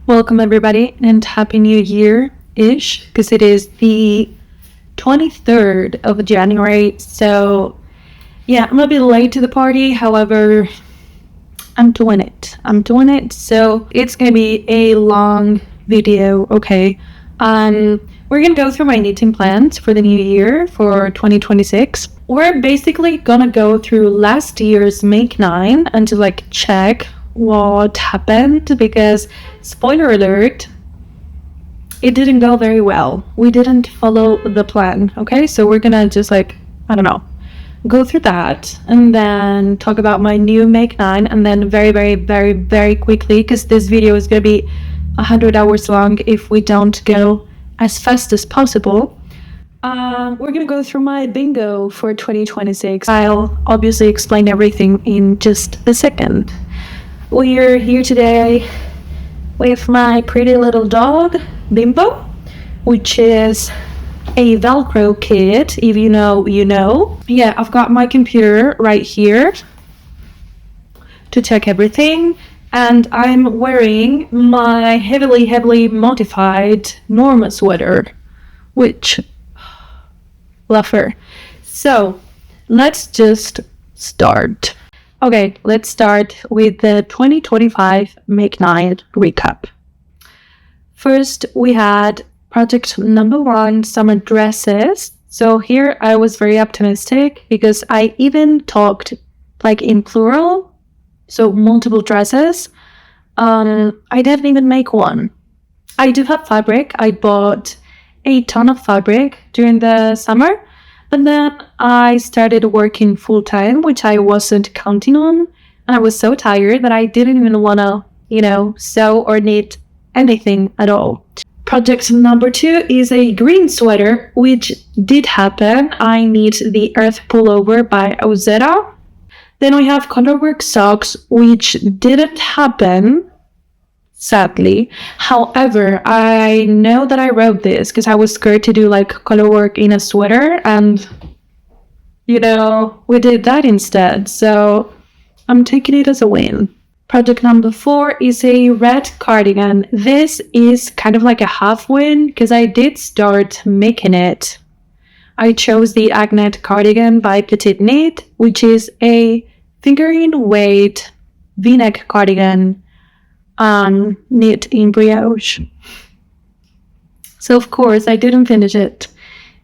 Welcome everybody and Happy New Year-ish, because it is the 23rd of January. So yeah, I'm a bit late to the party. However, I'm doing it. So it's gonna be a long video, okay? We're gonna go through my knitting plans for the new year for 2026. We're basically gonna go through last year's Make 9 and to check what happened, because spoiler alert, it didn't go very well. We didn't follow the plan, okay? So we're gonna just go through that and then talk about my new Make 9, and then very quickly, because this video is gonna be 100 hours long if we don't go as fast as possible. We're gonna go through my bingo for 2026. I'll obviously explain everything in just a second. We're here today with my pretty little dog, Bimbo, which is a Velcro kit. If you know, you know. Yeah, I've got my computer right here to check everything, and I'm wearing my heavily modified Norma sweater, which, love her. So, let's just start. Okay, let's start with the 2025 Make 9 recap. First, we had project number 1, summer dresses. So here I was very optimistic because I even talked in plural, so multiple dresses. I didn't even make one. I do have fabric. I bought a ton of fabric during the summer. And then I started working full-time, which I wasn't counting on. And I was so tired that I didn't even want to, sew or knit anything at all. Project number 2 is a green sweater, which did happen. I knit the Earth Pullover by Ozetta. Then we have colorwork socks, which didn't happen, sadly. However, I know that I wrote this because I was scared to do colorwork in a sweater, and we did that instead. So I'm taking it as a win. Project number 4 is a red cardigan. This is kind of like a half win because I did start making it. I chose the Agnet cardigan by Petite Knit, which is a fingering weight v-neck cardigan knit in brioche. So of course I didn't finish it.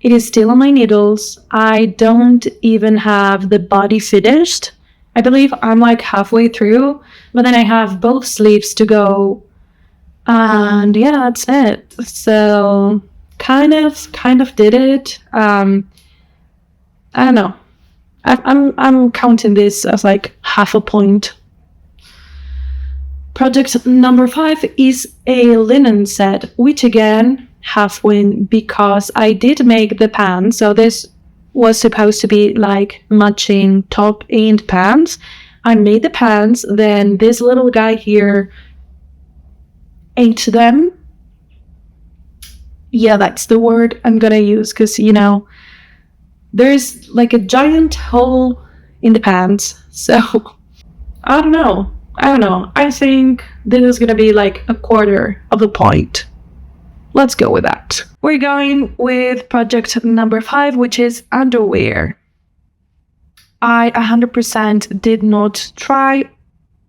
It is still on my needles. I don't even have the body finished. I believe I'm halfway through, but then I have both sleeves to go, and yeah, that's it. So kind of did it. I don't know. I'm counting this as half a point. Project number 5 is a linen set, which again, half win because I did make the pants. So this was supposed to be matching top and pants. I made the pants, then this little guy here ate them. Yeah, that's the word I'm gonna use because, there's a giant hole in the pants. So, I don't know. I think this is gonna be a quarter of a point. Let's go with that. We're going with project number 5, which is underwear. I 100% did not try,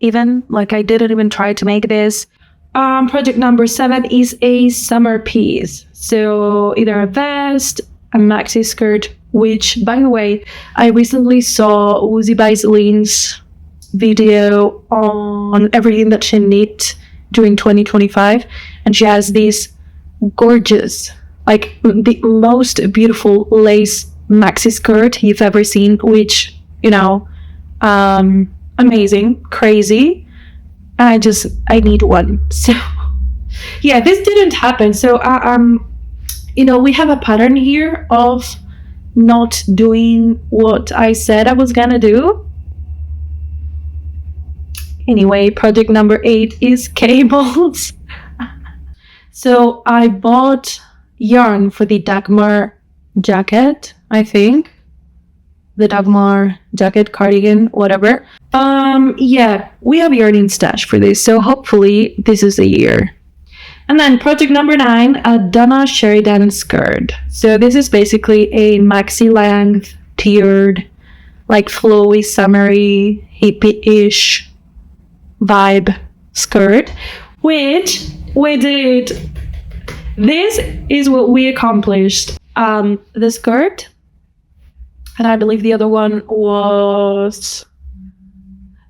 even I didn't even try to make this. Project number 7 is a summer piece. So either a vest, a maxi skirt, which by the way, I recently saw Uzi Baiselin's video on everything that she knit during 2025, and she has these gorgeous, the most beautiful lace maxi skirt you've ever seen, which amazing, crazy. I need one. So yeah, this didn't happen. So we have a pattern here of not doing what I said I was gonna do. Anyway, project number 8 is cables. So I bought yarn for the Dagmar jacket, I think. The Dagmar jacket, cardigan, whatever. Yeah, we have yarn in stash for this, so hopefully this is a year. And then project number 9, a Donna Sheridan skirt. So this is basically a maxi length, tiered, like flowy, summery, hippie-ish vibe skirt, which we did. This is what we accomplished. The skirt, and I believe the other one was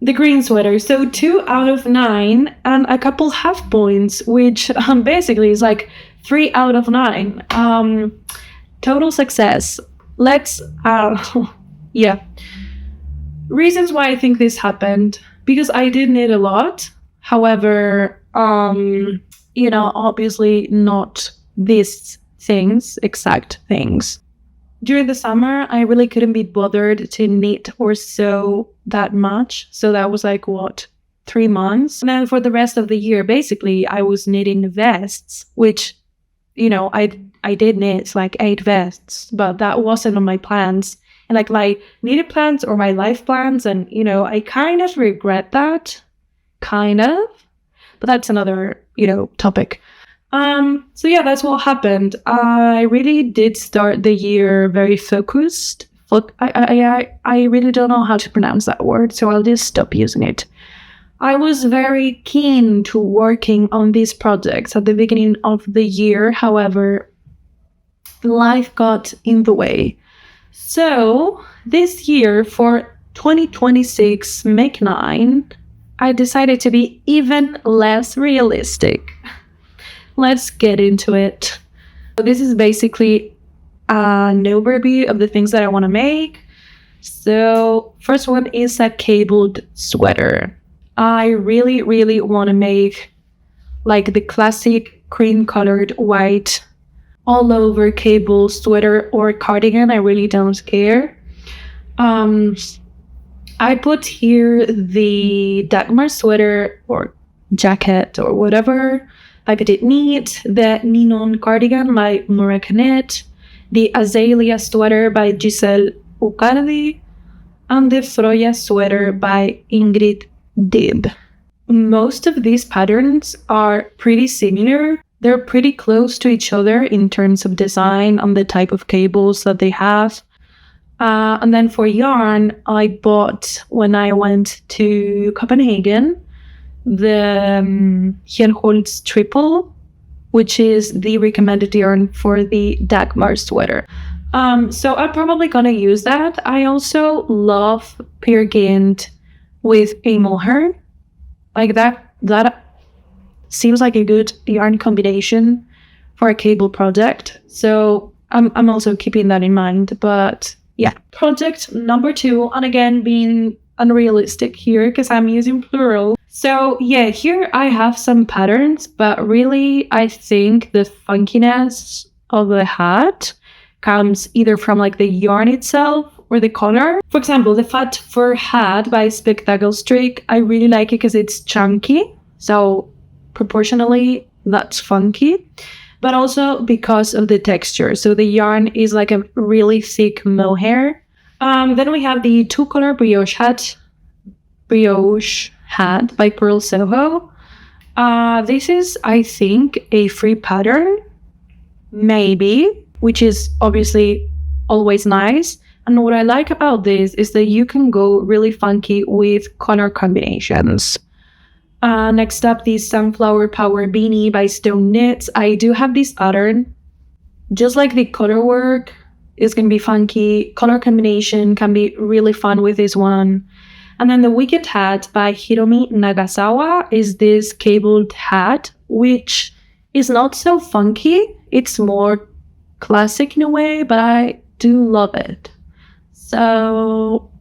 the green sweater. So 2 out of 9 and a couple half points, which basically is like 3 out of 9. Total success. Let's yeah. Reasons why I think this happened, because I did knit a lot. However, obviously not these things, exact things. During the summer, I really couldn't be bothered to knit or sew that much. So that was like, 3 months? And then for the rest of the year, basically, I was knitting vests, which, I did knit like 8 vests, but that wasn't on my plans. And like my knitted plans or my life plans. And, I kind of regret that. Kind of. But that's another, topic. So yeah, that's what happened. I really did start the year very focused. I really don't know how to pronounce that word, so I'll just stop using it. I was very keen to working on these projects at the beginning of the year. However, life got in the way. So this year, for 2026 Make 9, I decided to be even less realistic. Let's get into it. So this is basically an overview of the things that I want to make. So first one is a cabled sweater. I really, really want to make like the classic cream colored white all over cable sweater or cardigan. I really don't care. I put here the Dagmar sweater or jacket or whatever by Petite Knit, the Ninon cardigan by Muracanet, the Azalea sweater by Giselle Ucardi, and the Froya sweater by Ingrid Dib. Most of these patterns are pretty similar. They're pretty close to each other in terms of design and the type of cables that they have. And then for yarn, I bought, when I went to Copenhagen, the Hjelholtz Triple, which is the recommended yarn for the Dagmar sweater. So I'm probably gonna use that. I also love Peer Gynt with a mohair. Like that seems like a good yarn combination for a cable project. So I'm also keeping that in mind. But yeah, project number 2, and again being unrealistic here because I'm using plural. So yeah, here I have some patterns, but really I think the funkiness of the hat comes either from like the yarn itself or the color. For example, the Fat Fur hat by Spectacle Streak, I really like it because it's chunky, so proportionally that's funky, but also because of the texture. So the yarn is like a really thick mohair. Then we have the 2-color brioche hat by Pearl Soho. This is, I think, a free pattern, maybe, which is obviously always nice. And what I like about this is that you can go really funky with color combinations. Next up, the Sunflower Power Beanie by Stone Knits. I do have this pattern. Just like the color work is going to be funky, color combination can be really fun with this one. And then the Wicked Hat by Hiromi Nagasawa is this cabled hat, which is not so funky. It's more classic in a way, but I do love it. So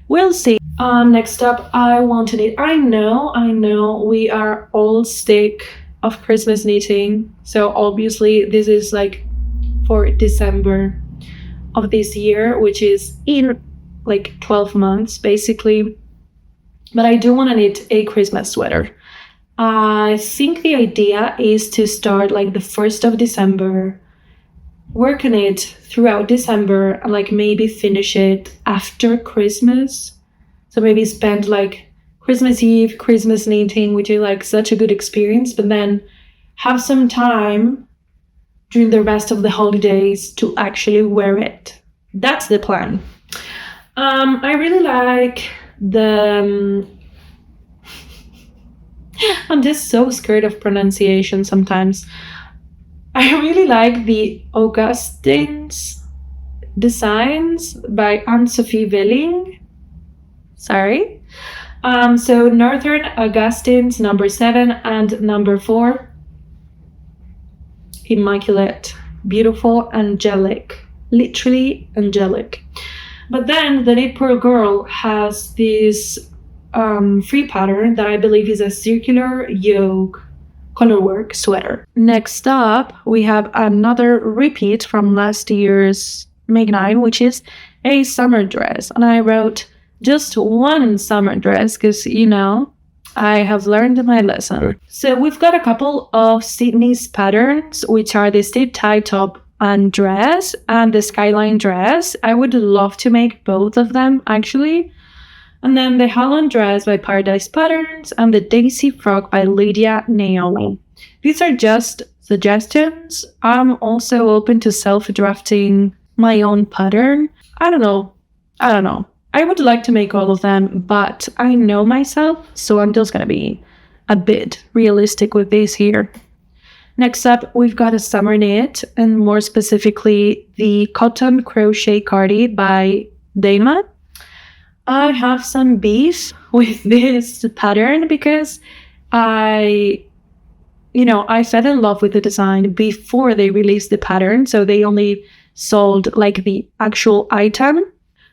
we'll see. Next up, I want to knit. I know we are all sick of Christmas knitting. So obviously this is like for December of this year, which is in like 12 months basically. But I do want to knit a Christmas sweater. I think the idea is to start like the 1st of December, work on it throughout December, and like maybe finish it after Christmas. So maybe spend like Christmas Eve, Christmas knitting, which is like such a good experience, but then have some time during the rest of the holidays to actually wear it. That's the plan. I really like the. I'm just so scared of pronunciation sometimes. I really like the Augustine's designs by Anne-Sophie Willing. Sorry. So Northern Augustine's number 7 and number 4. Immaculate, beautiful, angelic. Literally angelic. But then the Knit Pearl Girl has this free pattern that I believe is a circular yoke colorwork sweater. Next up, we have another repeat from last year's Make 9, which is a summer dress. And I wrote just one summer dress because, I have learned my lesson. So we've got a couple of Sydney's patterns, which are the steep tie top and dress and the skyline dress. I would love to make both of them, actually. And then the Holland dress by Paradise Patterns and the Daisy frock by Lydia Naomi. These are just suggestions. I'm also open to self-drafting my own pattern. I don't know. I would like to make all of them, but I know myself, so I'm just going to be a bit realistic with this here. Next up, we've got a summer knit, and more specifically, the Cotton Crochet Cardi by Dana. I have some beef with this pattern because I fell in love with the design before they released the pattern, so they only sold like the actual item.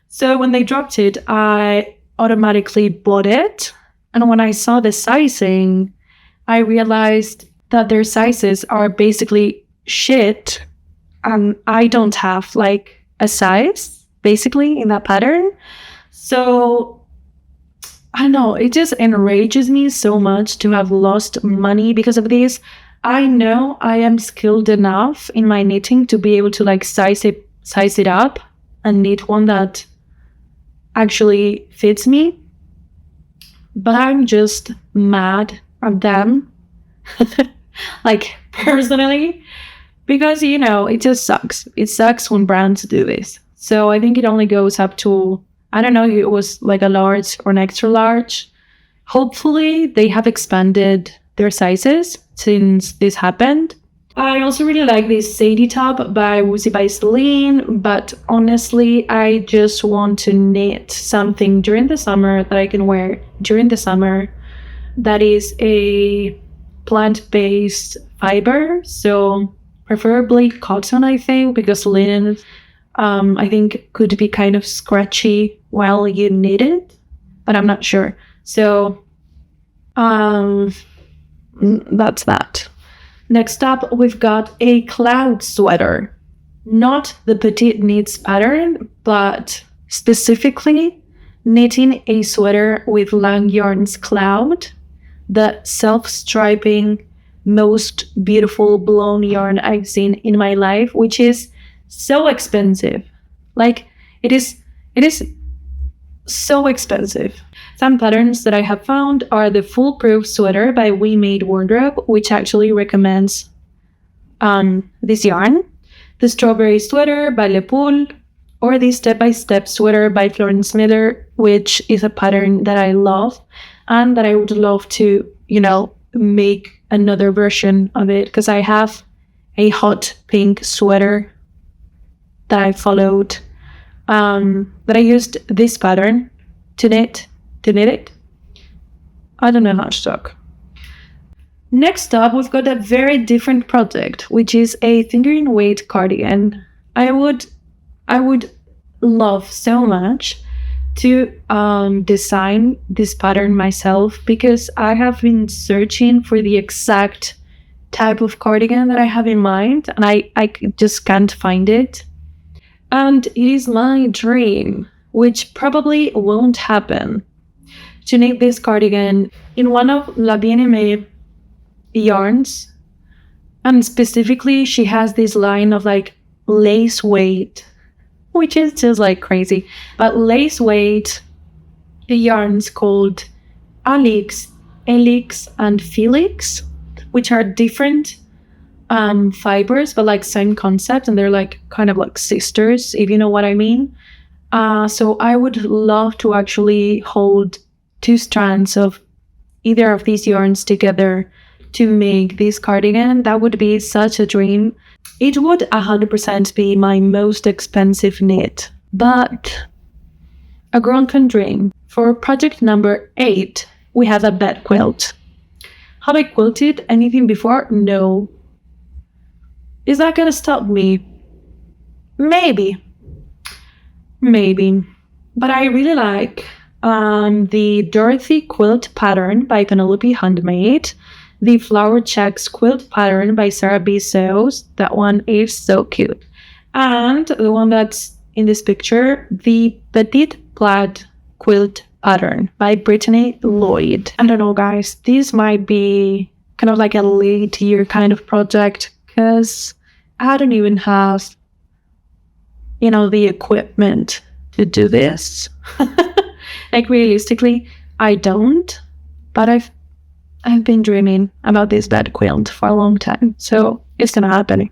So when they dropped it, I automatically bought it. And when I saw the sizing, I realized that their sizes are basically shit. And I don't have like a size, basically, in that pattern. So, I don't know, it just enrages me so much to have lost money because of this. I know I am skilled enough in my knitting to be able to like size it up and knit one that actually fits me. But I'm just mad at them, like personally, because it just sucks. It sucks when brands do this. So I think it only goes up to, I don't know, it was like a large or an extra large. Hopefully they have expanded their sizes since this happened. I also really like this Sadie top by Woozy by Celine, but honestly, I just want to knit something during the summer that I can wear during the summer that is a plant-based fiber, so preferably cotton, I think, because linen, I think, could be kind of scratchy while you knit it, but I'm not sure. So, that's that. Next up, we've got a cloud sweater. Not the petite knits pattern, but specifically knitting a sweater with Lang Yarn's Cloud, the self-striping, most beautiful blown yarn I've seen in my life, which is so expensive. Like, it is so expensive. Some patterns that I have found are the Foolproof Sweater by We Made Wardrobe, which actually recommends this yarn, the Strawberry Sweater by Le Poule, or the Step by Step Sweater by Florence Miller, which is a pattern that I love and that I would love to, make another version of it, because I have a hot pink sweater that I followed, that I used this pattern to knit it. I don't know how to talk. Next up, we've got a very different project, which is a fingering weight cardigan. I would love so much to design this pattern myself, because I have been searching for the exact type of cardigan that I have in mind, and I just can't find it. And it is my dream, which probably won't happen, to knit this cardigan in one of La Bien-Aimée yarns. And specifically, she has this line of like lace weight, which is just like crazy. But lace weight yarns called Alix, Elix, and Felix. which are different fibers, but like same concept, and they're like kind of like sisters, if you know what I mean. So I would love to actually hold 2 strands of either of these yarns together to make this cardigan. That would be such a dream. It would 100% be my most expensive knit, but a girl can dream. For project number 8, we have a bed quilt. Have I quilted anything before? No. Is that gonna stop me? Maybe. But I really like the Dorothy quilt pattern by Penelope Handmade, the flower checks quilt pattern by Sarah B. Sews. That one is so cute. And the one that's in this picture, the Petite Plaid quilt pattern by Brittany Lloyd. I don't know, guys, this might be kind of like a late year kind of project, because I don't even have, the equipment to do this. Like, realistically, I don't, but I've been dreaming about this bed quilt for a long time, so it's gonna happen.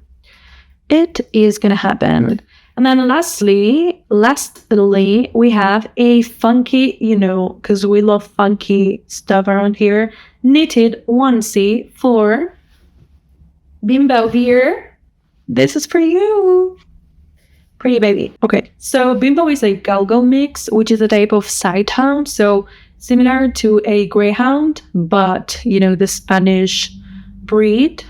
It is gonna happen. And then lastly, we have a funky, because we love funky stuff around here, knitted onesie for Bimbo here. This is for you. Pretty baby. Okay, so Bimbo is a galgo mix, which is a type of sighthound, so similar to a greyhound, but, the Spanish breed,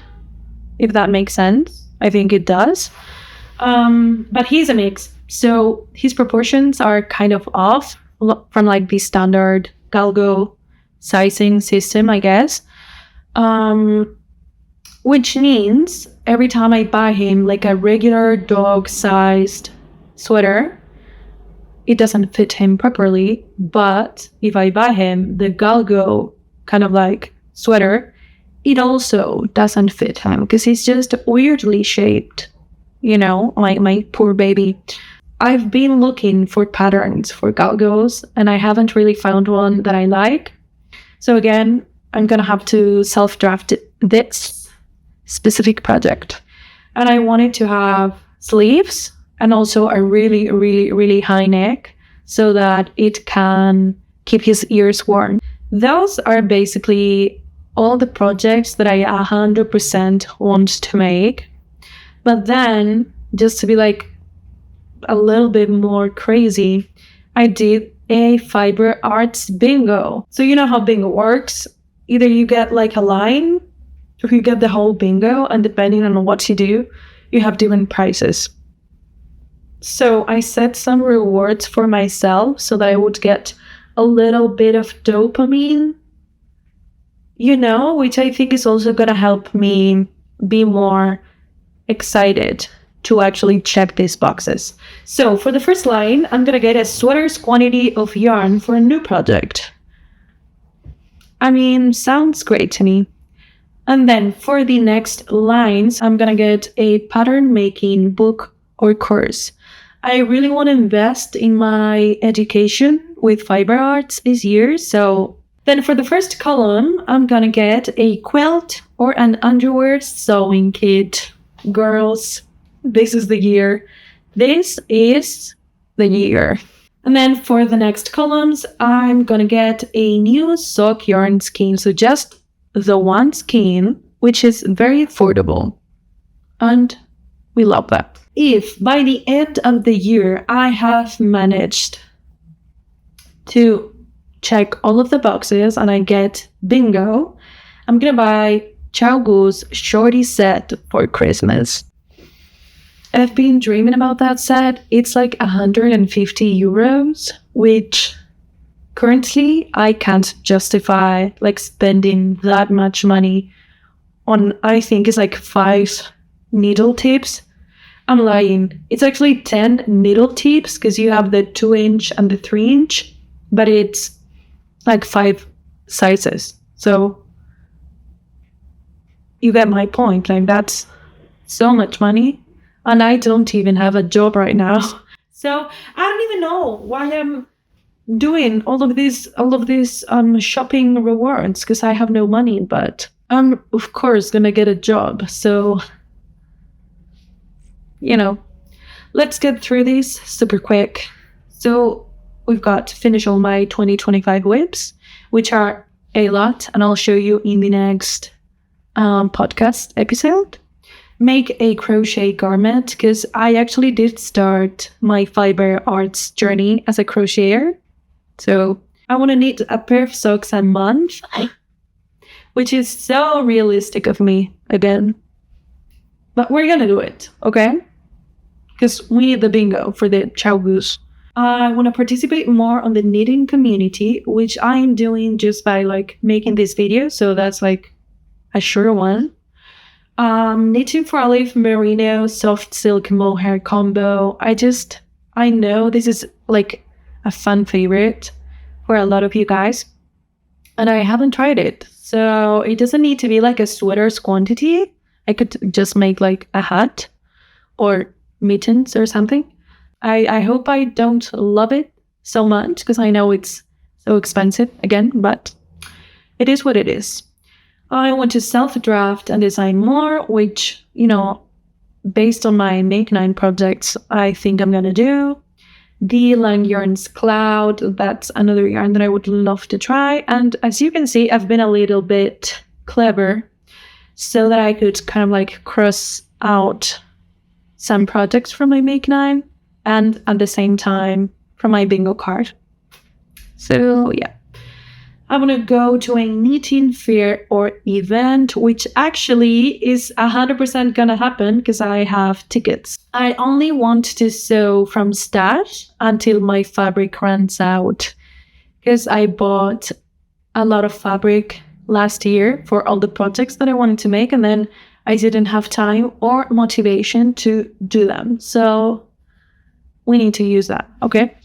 if that makes sense. I think it does. But he's a mix, so his proportions are kind of off from like the standard galgo sizing system, I guess. Which means every time I buy him like a regular dog-sized sweater, it doesn't fit him properly. But if I buy him the galgo kind of like sweater, it also doesn't fit him because he's just weirdly shaped, like my poor baby. I've been looking for patterns for galgos and I haven't really found one that I like. So again, I'm gonna have to self-draft this specific project. And I wanted to have sleeves and also a really, really, really high neck so that it can keep his ears warm. Those are basically all the projects that I 100% want to make. But then, just to be like a little bit more crazy, I did a fiber arts bingo. So you know how bingo works? Either you get like a line or you get the whole bingo, and depending on what you do, you have different prizes. So I set some rewards for myself so that I would get a little bit of dopamine, which I think is also going to help me be more excited to actually check these boxes. So for the first line, I'm going to get a sweater's quantity of yarn for a new project. I mean, sounds great to me. And then for the next lines, I'm going to get a pattern making book or course. I really want to invest in my education with fiber arts this year. So then for the first column, I'm going to get a quilt or an underwear sewing kit. Girls, this is the year. This is the year. And then for the next columns, I'm going to get a new sock yarn skein. So just the one skein, which is very affordable. And we love that. If by the end of the year I have managed to check all of the boxes and I get bingo, I'm gonna buy Chow Goo's shorty set for Christmas. I've been dreaming about that set. It's like 150 euros, which currently I can't justify like spending that much money on, I think it's like 5 needle tips. I'm lying. It's actually 10 needle tips because you have the 2-inch and the 3-inch, but it's like 5 sizes. So you get my point. Like, that's so much money. And I don't even have a job right now. So I don't even know why I'm doing all of these shopping rewards, because I have no money. But I'm of course gonna get a job. So, let's get through this super quick. So we've got to finish all my 2025 whips, which are a lot, and I'll show you in the next podcast episode. Make a crochet garment, because I actually did start my fiber arts journey as a crocheter. So I want to knit a pair of socks a month, which is so realistic of me again. But we're gonna do it, okay? Because we need the bingo for the Chow Goose. I want to participate more on the knitting community, which I'm doing just by making this video. So that's a shorter one. Knitting for olive merino soft silk mohair combo. I know this is a fun favorite for a lot of you guys, and I haven't tried it. So it doesn't need to be a sweater's quantity. I could just make a hat or mittens or something. I hope I don't love it so much, because I know it's so expensive again, but it is what it is. I want to self-draft and design more, which, based on my Make 9 projects, I think I'm going to do. The Lang Yarns Cloud, that's another yarn that I would love to try. And as you can see, I've been a little bit clever so that I could kind of cross out some projects from my Make 9 and at the same time from my bingo card. So yeah. I want to go to a knitting fair or event, which actually is 100% gonna happen because I have tickets. I only want to sew from stash until my fabric runs out, because I bought a lot of fabric last year for all the projects that I wanted to make, and then I didn't have time or motivation to do them. So we need to use that, okay?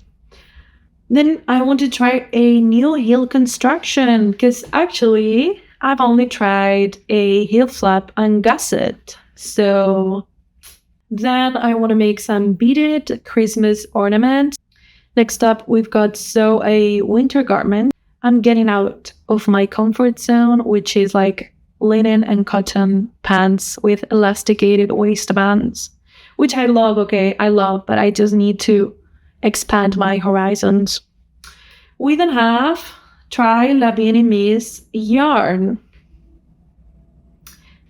Then I want to try a new heel construction, because actually I've only tried a heel flap and gusset. So then I want to make some beaded Christmas ornaments. Next up, we've got sew a winter garment. I'm getting out of my comfort zone, which is linen and cotton pants with elasticated waistbands, which I love, okay? I love, but I just need to expand my horizons. We then have try La Bien-Aimé's yarn.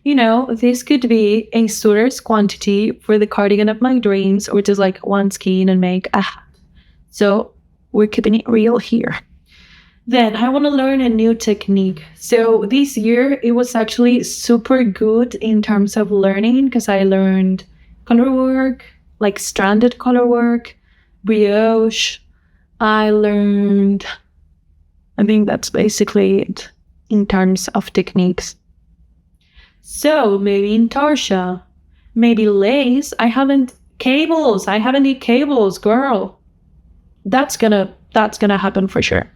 This could be a sweater's quantity for the cardigan of my dreams, or just one skein and make a hat. So we're keeping it real here. Then I want to learn a new technique. So this year it was actually super good in terms of learning, because I learned color work, stranded color work, brioche. I think that's basically it in terms of techniques. So maybe intarsia, maybe lace. I haven't need cables, girl. That's gonna happen for sure.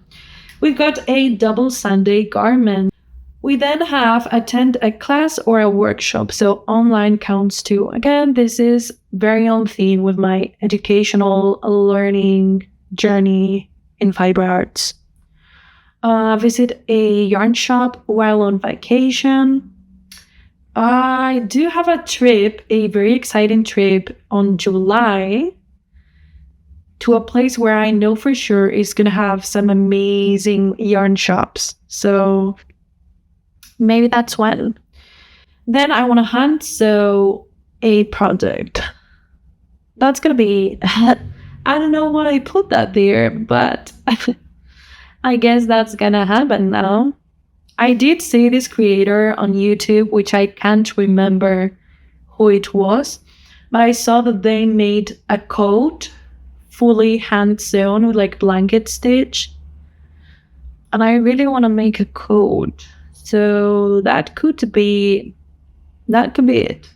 We've got a double Sunday garment. We then have attend a class or a workshop. So online counts too. Again, this is very on theme with my educational learning journey in fiber arts. Visit a yarn shop while on vacation. I do have a very exciting trip on July to a place where I know for sure is going to have some amazing yarn shops. So maybe that's one. Then I want to hand sew a project. That's going to be, I don't know why I put that there, but I guess that's going to happen now. I did see this creator on YouTube, which I can't remember who it was, but I saw that they made a coat fully hand sewn with blanket stitch. And I really want to make a coat. So that could be it.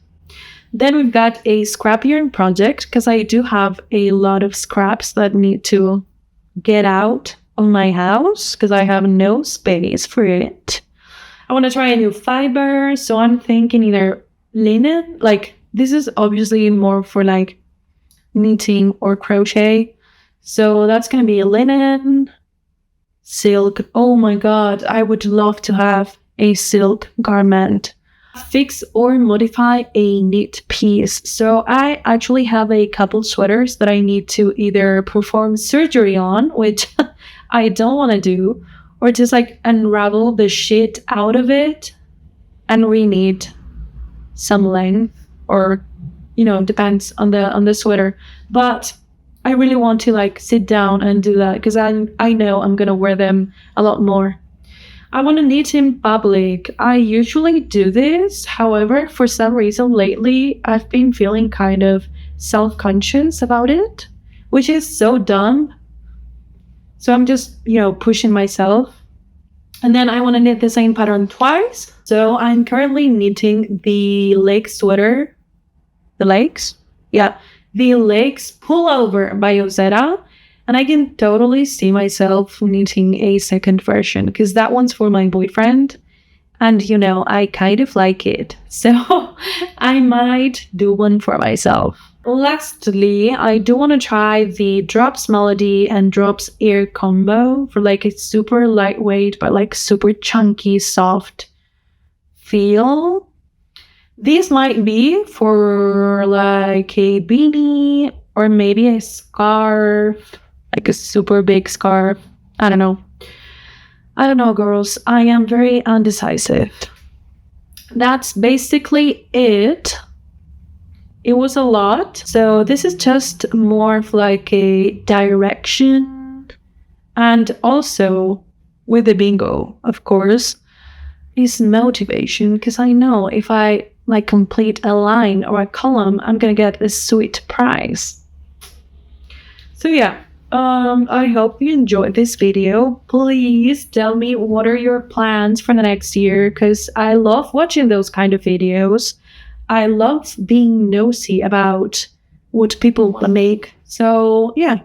Then we've got a scrap yarn project, because I do have a lot of scraps that need to get out of my house because I have no space for it. I want to try a new fiber, so I'm thinking either linen, this is obviously more for knitting or crochet. So that's going to be linen, silk. Oh my god, I would love to have a silk garment, fix or modify a knit piece. So I actually have a couple sweaters that I need to either perform surgery on, which I don't want to do, or just like unravel the shit out of it and re-knit some length, or depends on the sweater. But I really want to like sit down and do that because I know I'm gonna wear them a lot more. I want to knit in public. I usually do this. However, for some reason lately, I've been feeling kind of self-conscious about it, which is so dumb. So I'm just, pushing myself. And then I want to knit the same pattern twice. So I'm currently knitting the leg sweater. The legs? Yeah. The legs pullover by Ozetta. And I can totally see myself knitting a second version because that one's for my boyfriend. And, I kind of like it. So I might do one for myself. Lastly, I do want to try the Drops Melody and Drops Air combo for like a super lightweight but like super chunky, soft feel. These might be for like a beanie or maybe a scarf, like a super big scarf. I don't know, girls. I am very undecisive. That's basically it. It was a lot. So this is just more of like a direction. And also with the bingo, of course, is motivation. Because I know if I like complete a line or a column, I'm gonna get a sweet prize. So yeah, I hope you enjoyed this video. Please tell me what are your plans for the next year, because I love watching those kind of videos. I love being nosy about what people want to make. So yeah,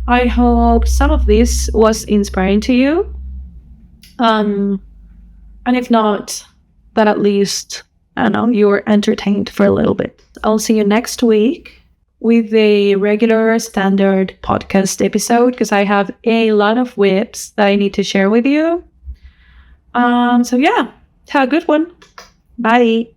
I hope some of this was inspiring to you. And if not, then at least, I don't know, you were entertained for a little bit. I'll see you next week with a regular standard podcast episode because I have a lot of whips that I need to share with you. So yeah, have a good one. Bye.